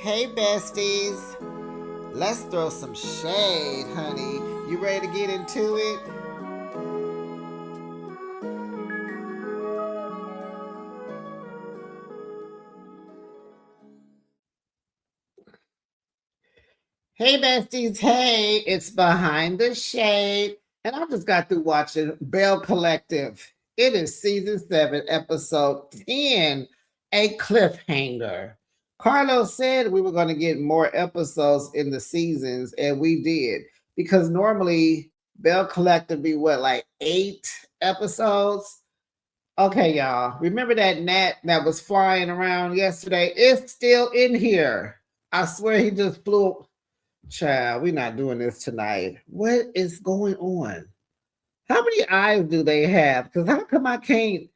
Hey besties, let's throw some shade, honey. You ready to get into it? Hey besties, hey, it's Behind the Shade. And I just got through watching Belle Collective. It is season 7, episode 10, a cliffhanger. Carlos said we were going to get more episodes in the seasons, and we did. Because normally Belle Collective be what, like 8 episodes? Okay, y'all. Remember that gnat that was flying around yesterday? It's still in here. I swear he just flew. Child, we're not doing this tonight. What is going on? How many eyes do they have? Because how come I can't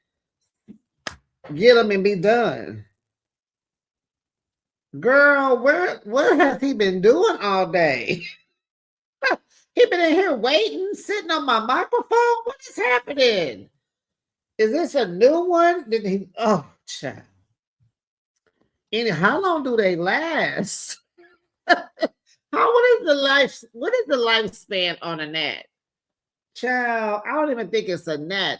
get them and be done? Girl, where has he been doing all day? He been in here waiting, sitting on my microphone. What is happening? Is this a new one? Did he? Oh, child. How long do they last? What is the life? What is the lifespan on a gnat? Child, I don't even think it's a gnat.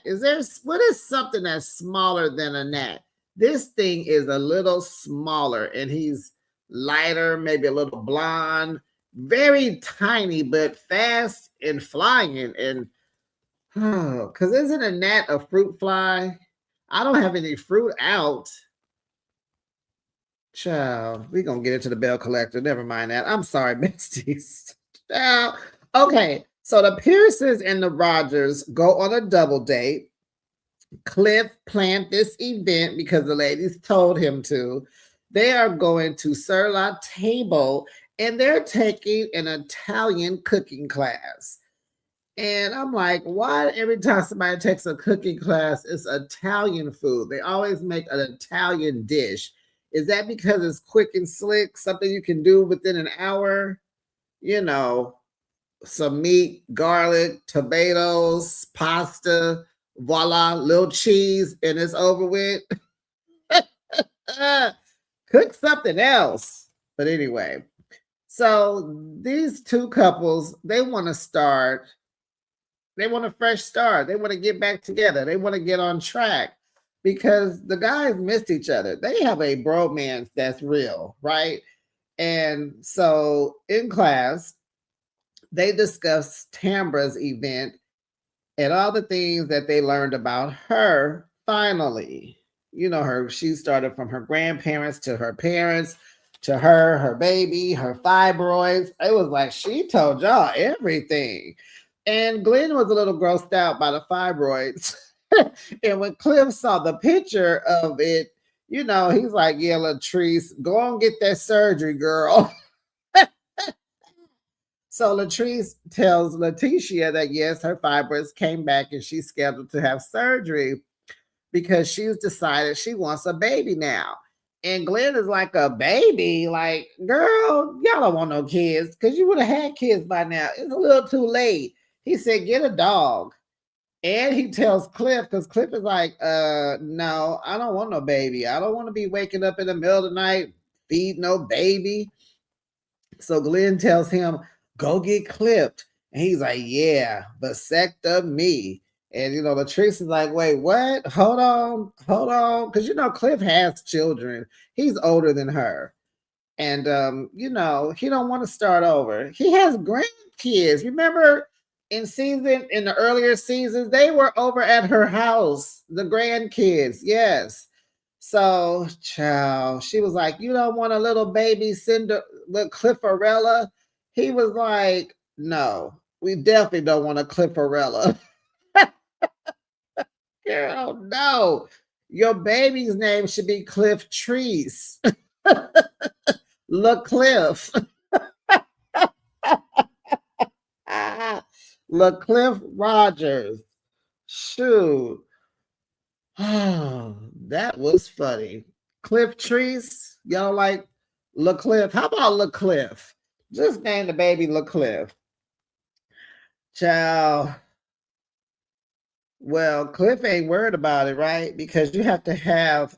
What is something that's smaller than a gnat? This thing is a little smaller and he's lighter, maybe a little blonde, very tiny, but fast and flying. And because isn't a gnat a fruit fly? I don't have any fruit out. Child, we're gonna get into the Bell Collector. Never mind that. I'm sorry, besties. Child. Okay, so the Pearsons and the Rogers go on a double date. Cliff planned this event because the ladies told him to. They are going to Sur La Table and they're taking an Italian cooking class. And I'm like, why every time somebody takes a cooking class, it's Italian food? They always make an Italian dish. Is that because it's quick and slick, something you can do within an hour? You know, some meat, garlic, tomatoes, pasta, voila, little cheese, and it's over with. Cook something else. But anyway, so these two couples, they want to start. They want a fresh start. They want to get back together. They want to get on track because the guys missed each other. They have a bromance that's real, right? And so in class, they discussed Tambra's event and all the things that they learned about her finally. You know, she started from her grandparents to her parents to her baby, her fibroids. It was like she told y'all everything. And Glenn was a little grossed out by the fibroids. And when Cliff saw the picture of it, you know, he's like, yeah, Latrice, go and get that surgery, girl. So Latrice tells Letitia that yes, her fibroids came back and she's scheduled to have surgery because she's decided she wants a baby now. And Glenn is like, a baby? Like, girl, y'all don't want no kids because you would have had kids by now. It's a little too late. He said, get a dog. And he tells Cliff, because Cliff is like, no, I don't want no baby. I don't want to be waking up in the middle of the night, feed no baby. So Glenn tells him, go get clipped. And he's like, yeah, vasectomy me. And, you know, Latrice is like, wait, what? Hold on. Because, you know, Cliff has children. He's older than her. And, you know, he don't want to start over. He has grandkids. Remember in the earlier seasons, they were over at her house, the grandkids. Yes. So, child, she was like, you don't want a little baby little Cliffarella? He was like, no, we definitely don't want a Cliffarella. Girl, no. Your baby's name should be Cliff Trees. Look, Cliff. Look, Cliff Rogers. Shoot. Oh, that was funny. Cliff Trees. Y'all like LaCliff? How about LaCliff? Just name the baby LaCliff. Child. Well, Cliff ain't worried about it, right? Because you have to have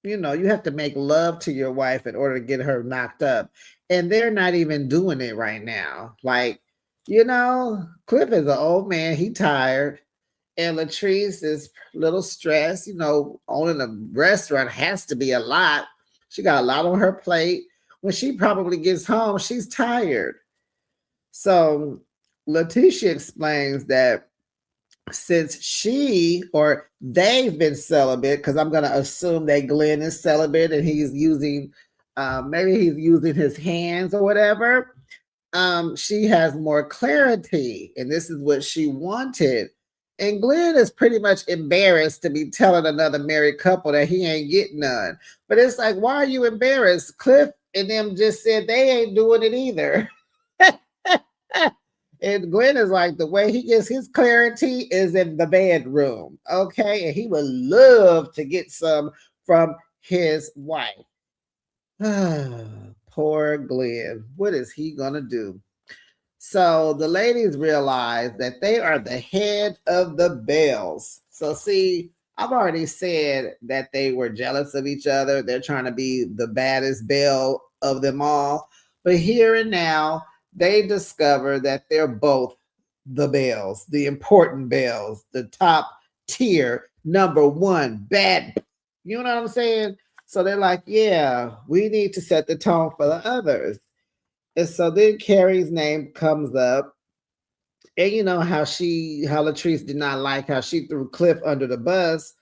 You have to make love to your wife in order to get her knocked up. And they're not even doing it right now. Like, Cliff is an old man. He tired. And Latrice is a little stressed. Owning a restaurant has to be a lot. She got a lot on her plate. When she probably gets home, she's tired. So Letitia explains that since she or they've been celibate, because I'm going to assume that Glenn is celibate and he's using, maybe he's using his hands or whatever, she has more clarity. And this is what she wanted. And Glenn is pretty much embarrassed to be telling another married couple that he ain't getting none. But it's like, why are you embarrassed? Cliff and them just said they ain't doing it either. And Glenn is like, the way he gets his clarity is in the bedroom. Okay. And he would love to get some from his wife. Poor Glenn. What is he going to do? So the ladies realize that they are the head of the Bells. So, see, I've already said that they were jealous of each other. They're trying to be the baddest Belle of them all. But here and now, they discover that they're both the Bells, the important Bells, the top tier, number one, bad. You know what I'm saying? So they're like, yeah, we need to set the tone for the others. And so then Carrie's name comes up. And you know how Latrice did not like how she threw Cliff under the bus,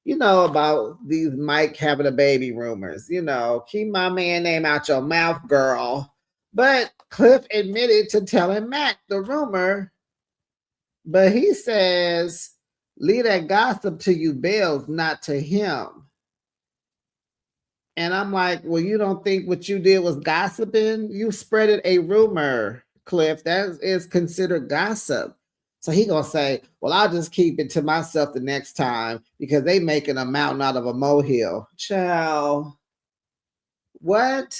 about these Mike having a baby rumors. Keep my man name out your mouth, girl. But Cliff admitted to telling Matt the rumor. But he says, leave that gossip to you, Bells, not to him. And I'm like, well, you don't think what you did was gossiping? You spreaded a rumor, Cliff. That is considered gossip. So he gonna say, well, I'll just keep it to myself the next time because they making a mountain out of a molehill. Child, what?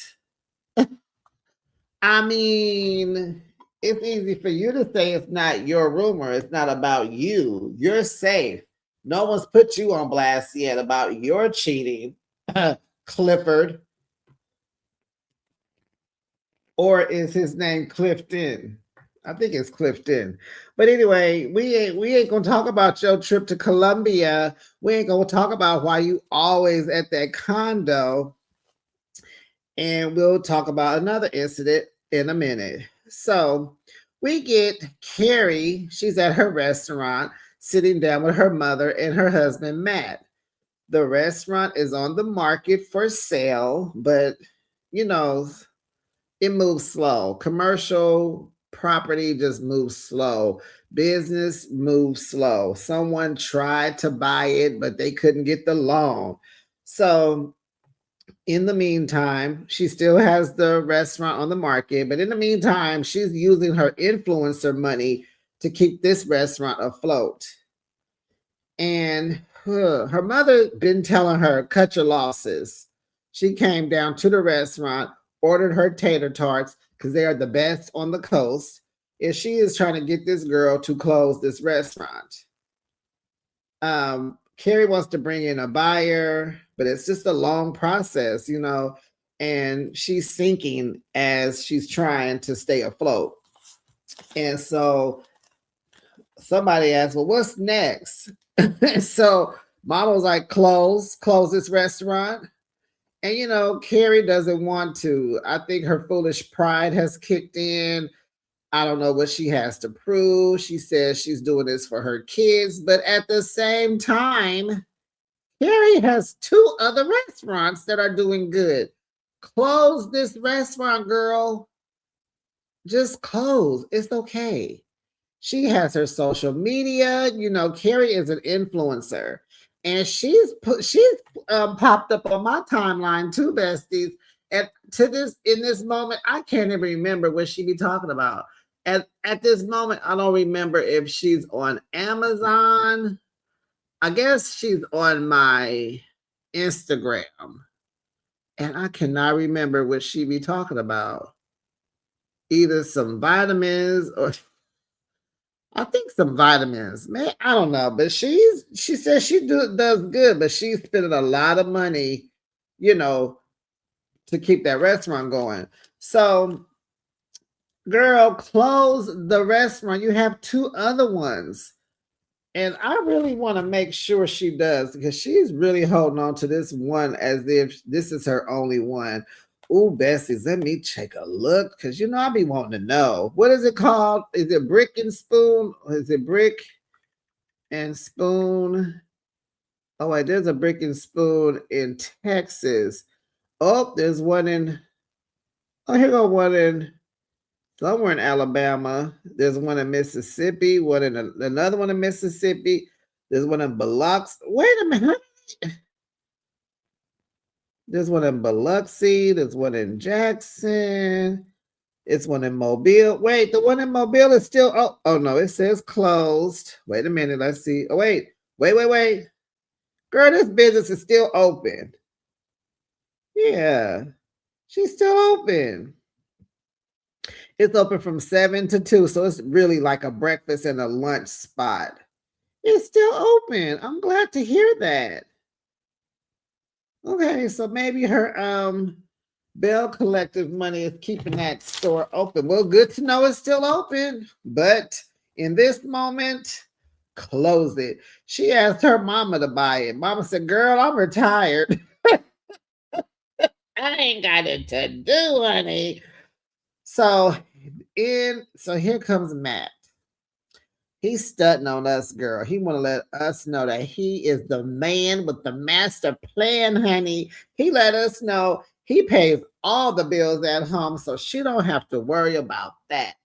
I mean, it's easy for you to say it's not your rumor. It's not about you. You're safe. No one's put you on blast yet about your cheating. Clifford, or is his name Clifton? I think it's Clifton. But anyway, we ain't gonna talk about your trip to Colombia. We ain't gonna talk about why you always at that condo. And we'll talk about another incident in a minute. So we get Carrie. She's at her restaurant, sitting down with her mother and her husband Matt. The restaurant is on the market for sale, but it moves slow. Commercial property just moves slow. Business moves slow. Someone tried to buy it, but they couldn't get the loan. So in the meantime, she still has the restaurant on the market, but in the meantime, she's using her influencer money to keep this restaurant afloat. And her mother been telling her, cut your losses. She came down to the restaurant, ordered her tater tarts because they are the best on the coast. And she is trying to get this girl to close this restaurant. Carrie wants to bring in a buyer, but it's just a long process, and she's sinking as she's trying to stay afloat. And so somebody asked, well, what's next? So Mama was like, close this restaurant. And Carrie doesn't want to. I think her foolish pride has kicked in. I don't know what she has to prove. She says she's doing this for her kids, but at the same time, Carrie has 2 other restaurants that are doing good. Close this restaurant, girl. Just close. It's okay. She has her social media. Carrie is an influencer, and she's popped up on my timeline too, besties. And in this moment, I can't even remember what she be talking about. At this moment, I don't remember if she's on Amazon. I guess she's on my Instagram, and I cannot remember what she be talking about. Either some vitamins or I think some vitamins. Man, I don't know, but she says she does good, but she's spending a lot of money you know, to keep that restaurant going. So, girl, close the restaurant. You have two other ones. And I really want to make sure she does because she's really holding on to this one as if this is her only one. Ooh, Bessie, let me take a look because you know I be wanting to know. What is it called? Is it Brick and Spoon? Or is it Brick and Spoon? Oh, wait, there's a Brick and Spoon in Texas. Oh, there's one in, oh, here go one in somewhere in Alabama. There's one in Mississippi, one in another one in Mississippi. There's one in Biloxi. Wait a minute. There's one in Biloxi. There's one in Jackson. It's one in Mobile. Wait, the one in Mobile is still, oh no, it says closed. Wait a minute. Let's see. Oh, wait. Girl, this business is still open. Yeah, she's still open. It's open from 7 to 2, so it's really like a breakfast and a lunch spot. It's still open. I'm glad to hear that. Okay, so maybe her Belle Collective money is keeping that store open. Well, good to know it's still open, but in this moment, close it. She asked her mama to buy it. Mama said, "Girl, I'm retired. I ain't got it to do, honey." So here comes Matt. He's stunting on us, girl. He want to let us know that he is the man with the master plan, honey. He let us know he pays all the bills at home, so she don't have to worry about that.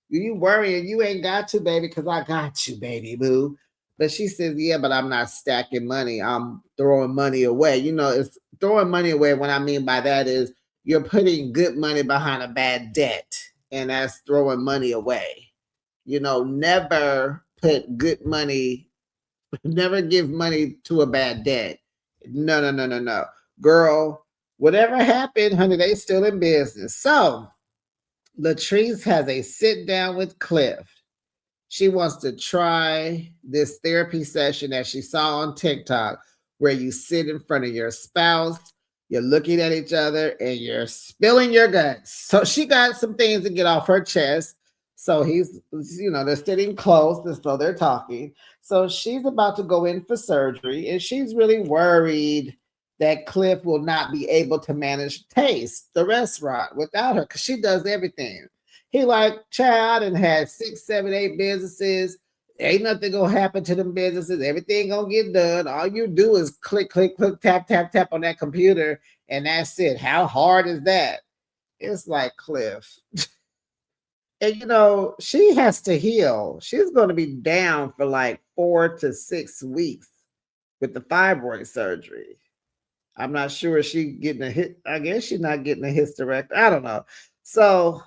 You worrying, you ain't got to, baby, because I got you, baby boo. But she says, yeah, but I'm not stacking money. I'm throwing money away. You know, it's throwing money away. What I mean by that is you're putting good money behind a bad debt, and that's throwing money away. You know, never put good money, never give money to a bad debt. No. Girl, whatever happened, honey, they still in business. So Latrice has a sit down with Cliff. She wants to try this therapy session that she saw on TikTok where you sit in front of your spouse, you're looking at each other, and you're spilling your guts. So she got some things to get off her chest. So they're sitting close, and so they're talking. So she's about to go in for surgery, and she's really worried that Cliff will not be able to manage Taste, the restaurant, without her, because she does everything. He like, child, and had 6, 7, 8 businesses. Ain't nothing gonna happen to them businesses. Everything gonna get done. All you do is click, tap, tap, tap on that computer, and that's it. How hard is that? It's like Cliff. And she has to heal. She's going to be down for like 4 to 6 weeks with the fibroid surgery. I'm not sure she getting a hit. I guess she's not getting a hysterectomy. I don't know. So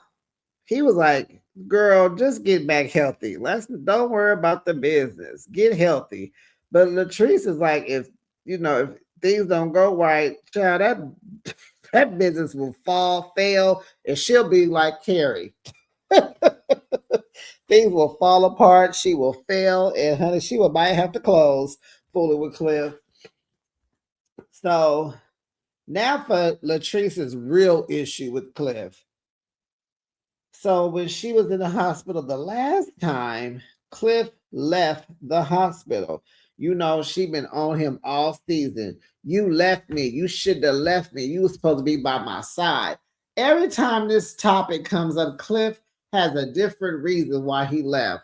he was like, girl, just get back healthy. Don't worry about the business. Get healthy. But Latrice is like, if things don't go right, child, that business will fail, and she'll be like Carrie. Things will fall apart. She will fail, and honey, she might have to close. Fooling with Cliff. So now for Latrice's real issue with Cliff. So when she was in the hospital the last time, Cliff left the hospital. She been on him all season. You left me. You should have left me. You were supposed to be by my side. Every time this topic comes up, Cliff has a different reason why he left.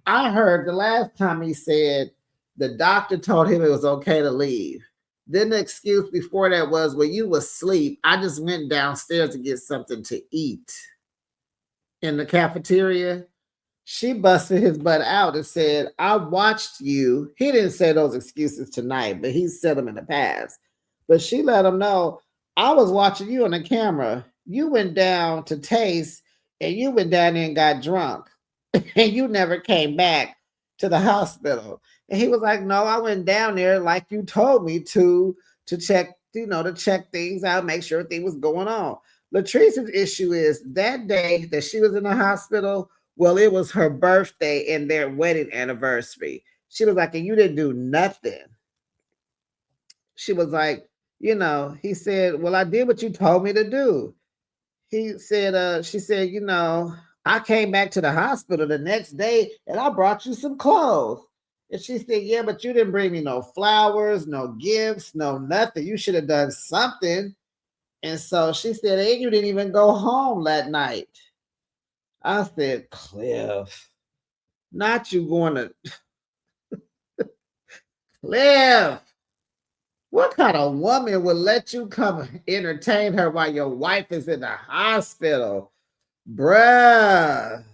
I heard the last time he said the doctor told him it was okay to leave. Then the excuse before that was, well, you was asleep. I just went downstairs to get something to eat in the cafeteria. She busted his butt out and said, I watched you. He didn't say those excuses tonight, but he said them in the past. But she let him know, I was watching you on the camera. You went down to Taste, and you went down there and got drunk, and you never came back to the hospital. And he was like, no, I went down there like you told me to check, to check things out, make sure everything was going on. Latrice's issue is that day that she was in the hospital, well, it was her birthday and their wedding anniversary. She was like, and you didn't do nothing. She was like, He said, "Well, I did what you told me to do." She said, "I came back to the hospital the next day and I brought you some clothes." And she said, "Yeah, but you didn't bring me no flowers, no gifts, no nothing. You should have done something." And so she said, "And you didn't even go home that night." I said, "Cliff, not you going to Cliff. What kind of woman would let you come entertain her while your wife is in the hospital? Bruh,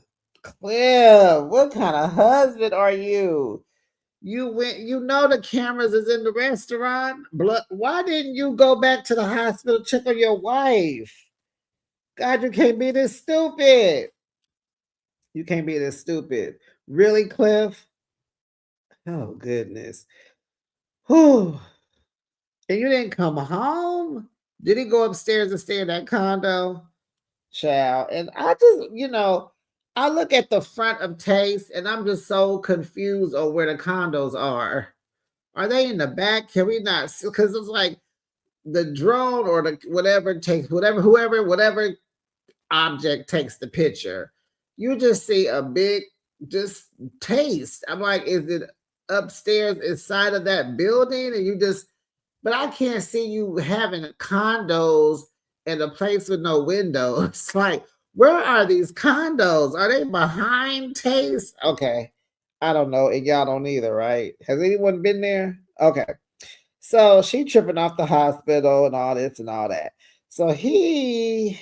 Cliff, what kind of husband are you? The cameras is in the restaurant. Why didn't you go back to the hospital, check on your wife? God, you can't be this stupid. You can't be this stupid. Really, Cliff? Oh, goodness. Whew. And you didn't come home? Did he go upstairs and stay in that condo? Child. And I just, I look at the front of Taste and I'm just so confused on where the condos are. Are they in the back? Can we not? Because it's like the drone or the whatever takes whatever object takes the picture. You just see a big just Taste. I'm like, is it upstairs inside of that building? And you just, but I can't see you having condos in a place with no windows. Like, where are these condos? Are they behind Taste? Okay. I don't know. And y'all don't either, right? Has anyone been there? Okay. So she tripping off the hospital and all this and all that. So and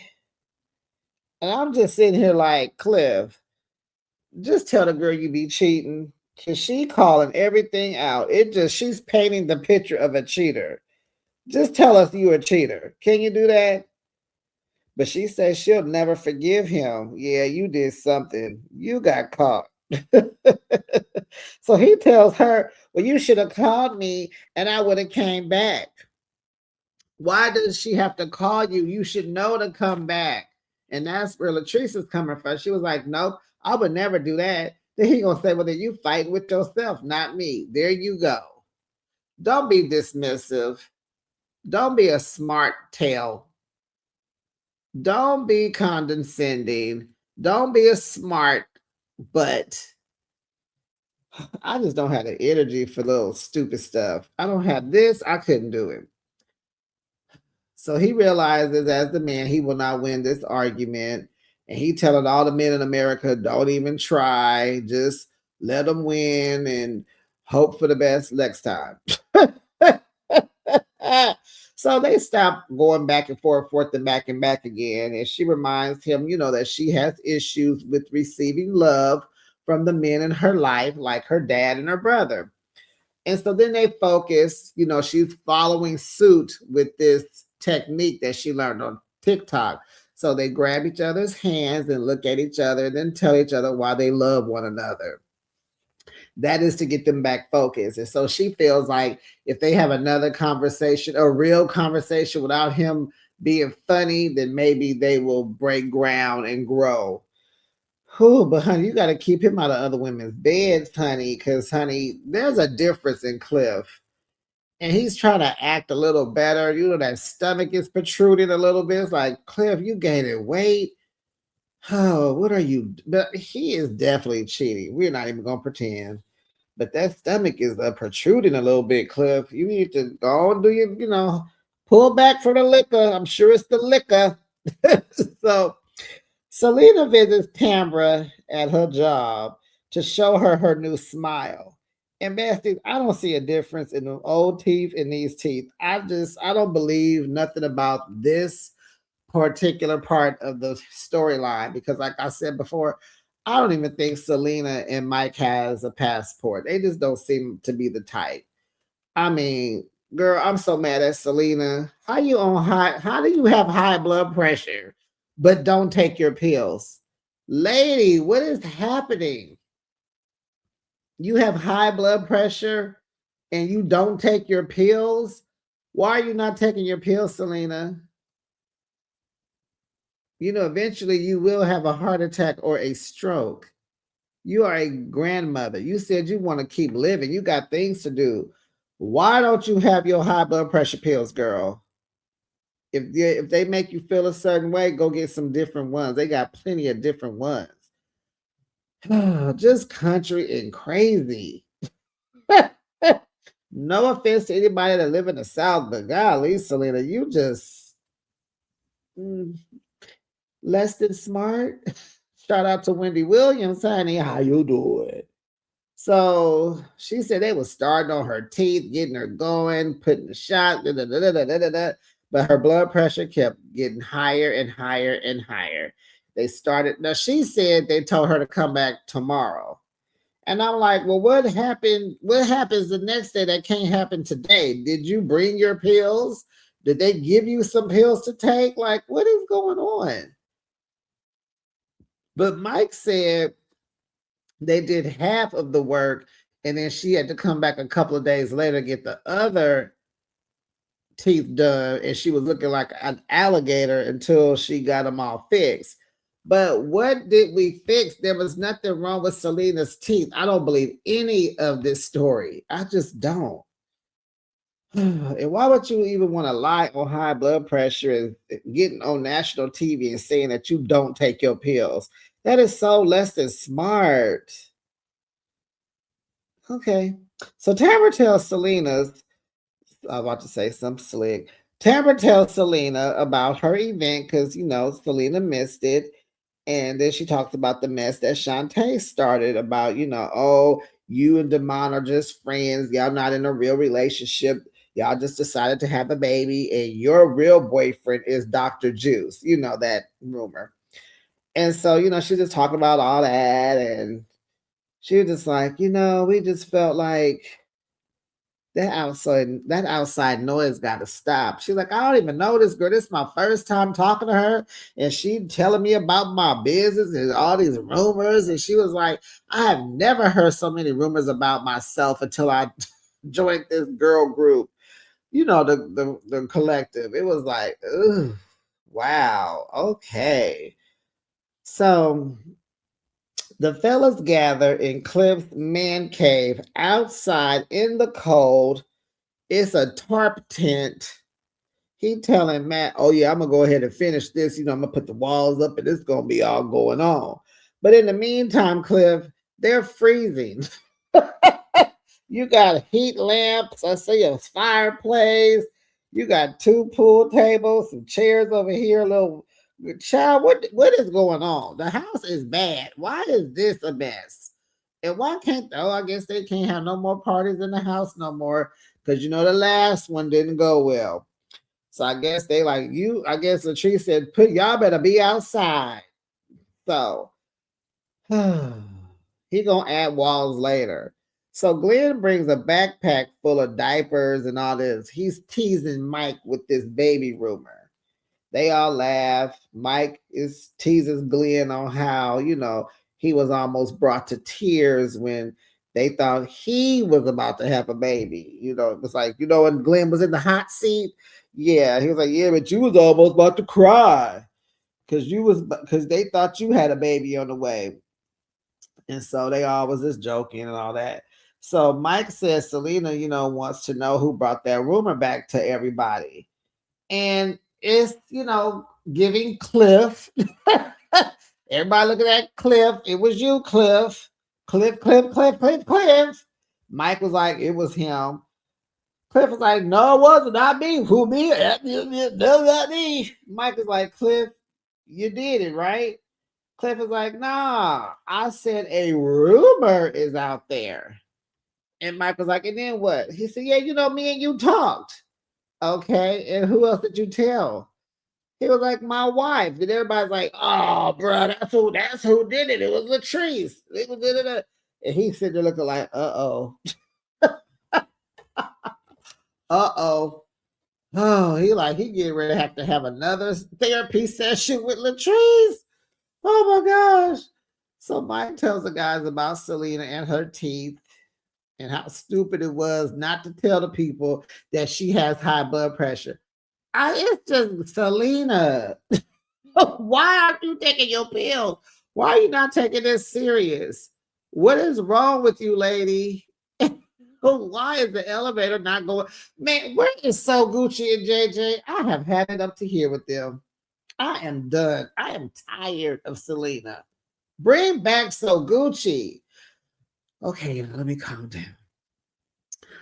I'm just sitting here like, Cliff, just tell the girl you be cheating. Cause she calling everything out. She's painting the picture of a cheater. Just tell us you a cheater. Can you do that? But she says she'll never forgive him. Yeah, you did something. You got caught. So he tells her, "Well, you should have called me and I would have came back." Why does she have to call you? You should know to come back. And that's where Latrice's coming from. She was like, "Nope, I would never do that." Then he gonna say, "Well, then you fight with yourself, not me." There you go. Don't be dismissive. Don't be a smart tail. Don't be condescending. Don't be a smart butt. I just don't have the energy for little stupid stuff. I don't have this. I couldn't do it. So he realizes as the man, he will not win this argument. And he telling all the men in America, don't even try. Just let them win and hope for the best next time. So they stop going back and forth and back again. And she reminds him, that she has issues with receiving love from the men in her life, like her dad and her brother. And so then they focus, she's following suit with this technique that she learned on TikTok. So they grab each other's hands and look at each other and then tell each other why they love one another. That is to get them back focused. And so she feels like if they have another conversation, a real conversation without him being funny, then maybe they will break ground and grow. Whew, but honey, you got to keep him out of other women's beds, honey, because, honey, there's a difference in Cliff. And he's trying to act a little better. That stomach is protruding a little bit. It's like, Cliff, you gaining weight. Oh, what are you? But he is definitely cheating. We're not even going to pretend. But that stomach is protruding a little bit, Cliff. You need to go and do pull back for the liquor. I'm sure it's the liquor. So Selena visits Tambra at her job to show her new smile. And besties, I don't see a difference in the old teeth and these teeth. I don't believe nothing about this particular part of the storyline because, like I said before, I don't even think Selena and Mike has a passport. They just don't seem to be the type. I mean, girl, I'm so mad at Selena. How do you have high blood pressure but don't take your pills? Lady, what is happening? You have high blood pressure and you don't take your pills? Why are you not taking your pills, Selena? Eventually you will have a heart attack or a stroke. You are a grandmother. You said you want to keep living. You got things to do. Why don't you have your high blood pressure pills, girl? If they make you feel a certain way, go get some different ones. They got plenty of different ones. Just country and crazy. No offense to anybody that live in the South, but golly, Selena, you just mm, less than smart. Shout out to Wendy Williams, honey. How you doing? So she said they was starting on her teeth, getting her going, putting the shot, da, da, da, da, da, da, da, but her blood pressure kept getting higher and higher and higher. They started, now she said they told her to come back tomorrow. And I'm like, well, what happened? What happens the next day that can't happen today? Did you bring your pills? Did they give you some pills to take? Like, what is going on? But Mike said they did half of the work, and then she had to come back a couple of days later to get the other teeth done, and she was looking like an alligator until she got them all fixed. But what did we fix? There was nothing wrong with Selena's teeth. I don't believe any of this story. I just don't. And why would you even want to lie on high blood pressure and getting on national TV and saying that you don't take your pills? That is so less than smart. Okay. So Tamara tells Selena's, I was about to say something slick. Tamara tells Selena about her event because, Selena missed it. And then she talks about the mess that Shantae started about, oh, you and Damon are just friends. Y'all not in a real relationship. Y'all just decided to have a baby. And your real boyfriend is Dr. Juice. You know that rumor. And so, she just talking about all that. And she was just like, we just felt like that outside noise got to stop. She's like, I don't even know this girl. This is my first time talking to her, and she telling me about my business and all these rumors. And she was like, I have never heard so many rumors about myself until I joined this girl group. The collective. It was like, ugh, wow, okay. So the fellas gather in Cliff's man cave outside in the cold. It's a tarp tent. He telling Matt, oh yeah, I'm gonna go ahead and finish this. I'm gonna put the walls up and it's gonna be all going on. But in the meantime, Cliff, they're freezing. You got heat lamps. I see a fireplace. You got two pool tables, some chairs over here, a little child. What is going on? The house is bad. Why is this a mess? And why can't I guess they can't have no more parties in the house no more because the last one didn't go well. So I guess they like you. I guess Latrice said, "Put y'all better be outside." So he gonna add walls later. So Glenn brings a backpack full of diapers and all this. He's teasing Mike with this baby rumor. They all laugh. Mike is teases Glenn on how, he was almost brought to tears when they thought he was about to have a baby. It was like, when Glenn was in the hot seat. Yeah, he was like, yeah, but you was almost about to cry because they thought you had a baby on the way. And so they all was just joking and all that. So Mike says Selena, wants to know who brought that rumor back to everybody. And it's, giving Cliff. Everybody looking at Cliff. It was you, Cliff. Cliff, Cliff, Cliff, Cliff, Cliff. Mike was like, it was him. Cliff was like, no, it wasn't. Not me. Who me? No, not me. Mike was like, Cliff, you did it, right? Cliff was like, nah, I said a rumor is out there. And Mike was like, and then what? He said, yeah, me and you talked. Okay. And who else did you tell? He was like, my wife. And everybody's like, oh, bro, that's who did it. It was Latrice. It was, da, da, da. And he's sitting there looking like, uh-oh. Uh-oh. Oh, he getting ready to have another therapy session with Latrice. Oh my gosh. So Mike tells the guys about Selena and her teeth and how stupid it was not to tell the people that she has high blood pressure. It's just Selena. Why aren't you taking your pills? Why are you not taking this serious? What is wrong with you, lady? Why is the elevator not going? Man, where is So Gucci and JJ? I have had it up to here with them. I am done. I am tired of Selena. Bring back So Gucci. Okay, let me calm down.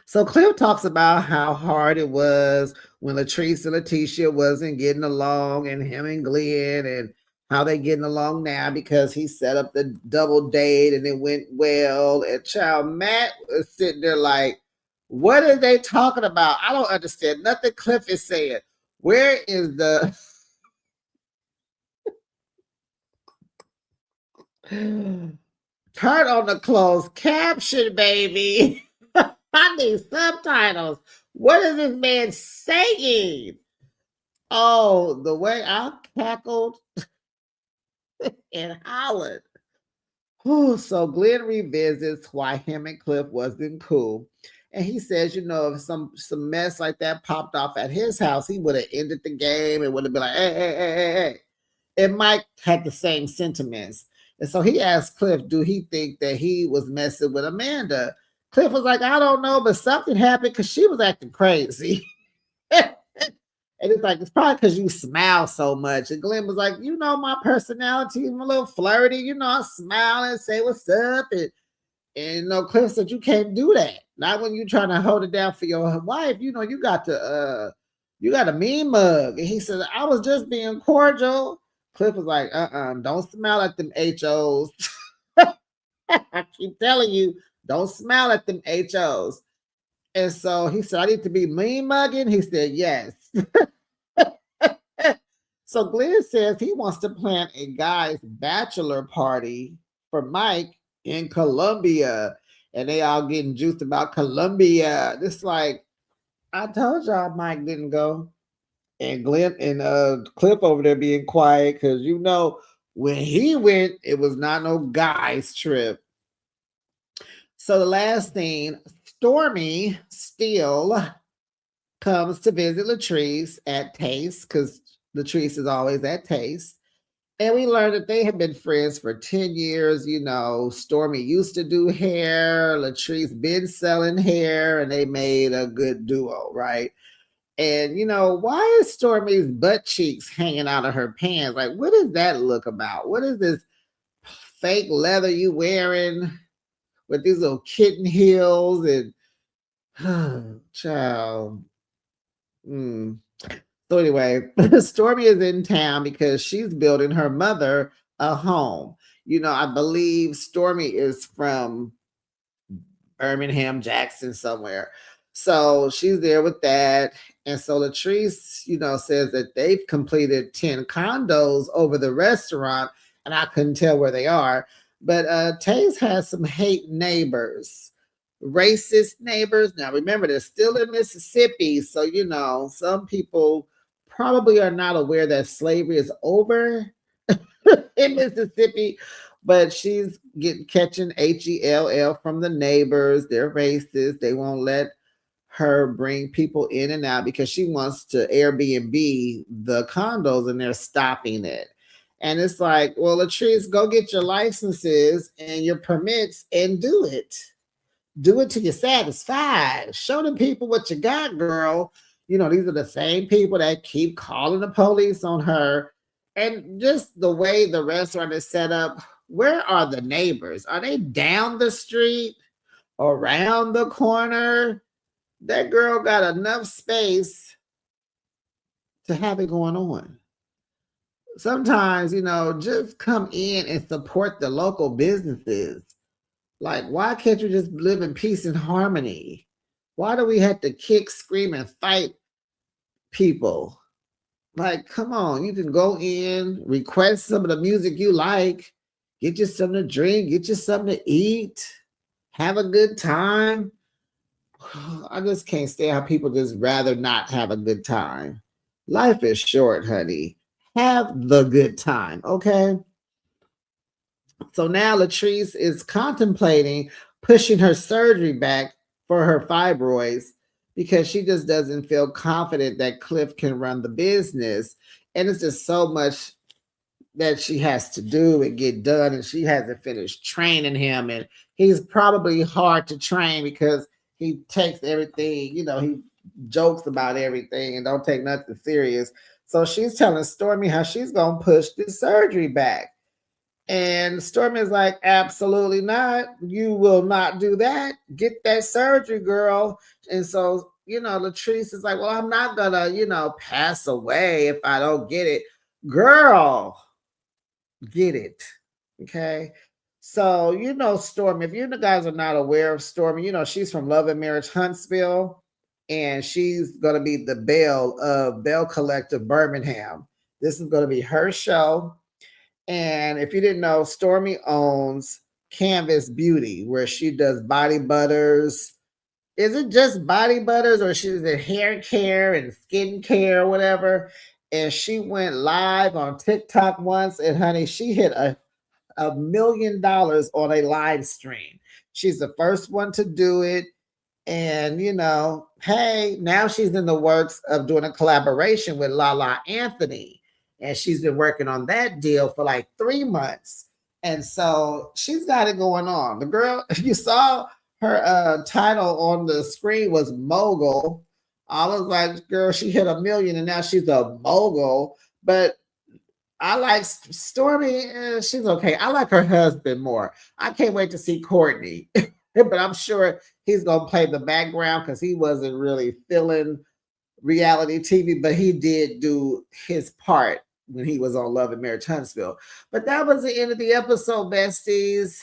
So Cliff talks about how hard it was when Latrice and Letitia wasn't getting along, and him and Glenn, and how they getting along now because he set up the double date and it went well. And child Matt was sitting there like, what are they talking about? I don't understand nothing Cliff is saying. Where is the turn on the closed caption, baby? I need subtitles. What is this man saying? Oh, the way I cackled and hollered. Whew, so Glenn revisits why him and Cliff wasn't cool. And he says, you know, if some mess like that popped off at his house, he would have ended the game and would have been like, hey. And Mike had the same sentiments. And so he asked Cliff, do he think that he was messing with Amanda? Cliff was like, I don't know, but something happened because she was acting crazy. And it's like, it's probably because you smile so much. And Glenn was like, you know, my personality, I'm a little flirty. You know, I smile and say what's up. And you know, Cliff said, you can't do that. Not when you're trying to hold it down for your wife. You know, you got a mean mug. And he said, I was just being cordial. Cliff was like, don't smile at them HOs. I keep telling you, don't smile at them HOs. And so he said, I need to be mean mugging. He said, yes. So Glenn says he wants to plan a guy's bachelor party for Mike in Colombia. And they all getting juiced about Colombia. It's like, I told y'all Mike didn't go. And Glenn and Cliff over there being quiet because you know when he went, it was not no guy's trip. So the last thing, Stormy still comes to visit Latrice at Taste because Latrice is always at Taste. And we learned that they have been friends for 10 years. You know, Stormy used to do hair, Latrice been selling hair, and they made a good duo, right? And you know, why is Stormy's butt cheeks hanging out of her pants? Like, what does that look about? What is this fake leather you wearing with these little kitten heels? And child. So anyway, Stormy is in town because she's building her mother a home. You know, I believe Stormy is from Birmingham, Jackson, somewhere. So she's there with that. And so Latrice, you know, says that they've completed 10 condos over the restaurant, and I couldn't tell where they are. But Taze has some hate neighbors, racist neighbors. Now, remember, they're still in Mississippi. So, you know, some people probably are not aware that slavery is over in Mississippi, but she's catching HELL from the neighbors. They're racist. They won't let her bring people in and out because she wants to Airbnb the condos and they're stopping it. And it's like, well, Latrice, go get your licenses and your permits and do it. Do it till you're satisfied. Show the people what you got, girl. You know, these are the same people that keep calling the police on her. And just the way the restaurant is set up, where are the neighbors? Are they down the street, around the corner? That girl got enough space to have it going on. Sometimes, you know, just come in and support the local businesses. Like, why can't you just live in peace and harmony? Why do we have to kick, scream, and fight people? Like, come on, you can go in, request some of the music you like, get you something to drink, get you something to eat, have a good time. I just can't stand how people just rather not have a good time. Life is short, honey. Have the good time, okay? So now Latrice is contemplating pushing her surgery back for her fibroids because she just doesn't feel confident that Cliff can run the business. And it's just so much that she has to do and get done. And she hasn't finished training him. And he's probably hard to train because he takes everything, he jokes about everything and don't take nothing serious. So she's telling Stormy how she's gonna push this surgery back. And Stormy is like, absolutely not. You will not do that. Get that surgery, girl. And so, Latrice is like, well, I'm not gonna, pass away if I don't get it. Girl, get it. Okay. So, Stormy, if you guys are not aware of Stormy, she's from Love and Marriage Huntsville, and she's going to be the Belle of Belle Collective Birmingham. This is going to be her show. And if you didn't know, Stormy owns Canvas Beauty, where she does body butters. Is it just body butters, or she's in hair care and skin care or whatever? And she went live on TikTok once, and honey, she hit $1 million on a live stream. She's the first one to do it. And, hey, now she's in the works of doing a collaboration with Lala Anthony. And she's been working on that deal for like 3 months. And so she's got it going on. The girl, you saw her title on the screen was mogul. I was like, girl, she hit $1 million and now she's a mogul. But I like Stormy. She's okay. I like her husband more. I can't wait to see Courtney. But I'm sure he's going to play the background because he wasn't really feeling reality TV, but he did do his part when he was on Love and Marriage Huntsville. But that was the end of the episode, besties.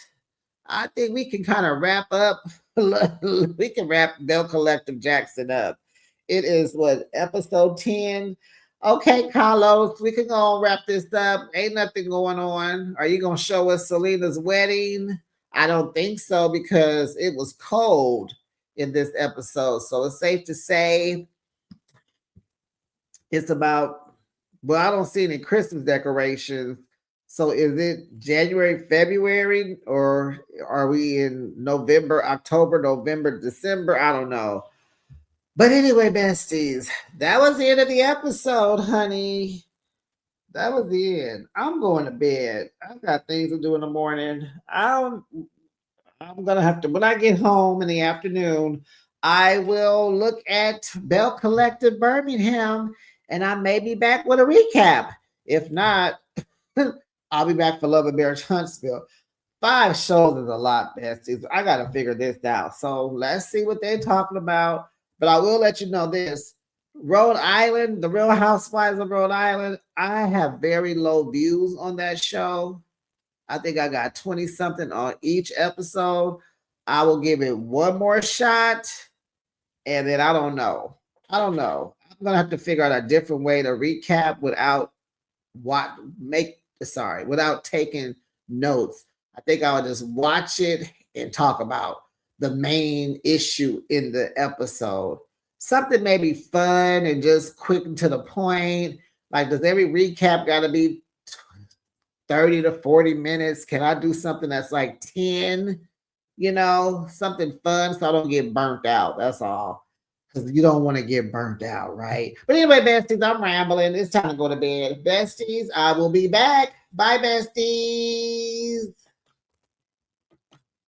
I think we can kind of wrap up. We can wrap Belle Collective Jackson up. It is episode 10. Okay, Carlos, we can go and wrap this up. Ain't nothing going on. Are you going to show us Selena's wedding? I don't think so, because it was cold in this episode. So it's safe to say it's about, well, I don't see any Christmas decorations. So is it January, February, or are we in November, October, November, December? I don't know. But anyway, besties, that was the end of the episode, honey. That was the end. I'm going to bed. I've got things to do in the morning. I'm gonna have to, when I get home in the afternoon, I will look at Belle Collective Birmingham, and I may be back with a recap. If not, I'll be back for Love and Marriage Huntsville. 5 shows is a lot, besties. I gotta figure this out. So let's see what they're talking about. But I will let you know this. Rhode Island, The Real Housewives of Rhode Island, I have very low views on that show. I think I got 20 something on each episode. I will give it one more shot, and then I don't know. I'm gonna have to figure out a different way to recap without without taking notes. I think I would just watch it and talk about the main issue in the episode. Something maybe fun and just quick and to the point. Like, does every recap got to be 30 to 40 minutes? Can I do something that's like 10? Something fun so I don't get burnt out. That's all. Because you don't want to get burnt out, right? But anyway, besties, I'm rambling. It's time to go to bed. Besties, I will be back. Bye, besties.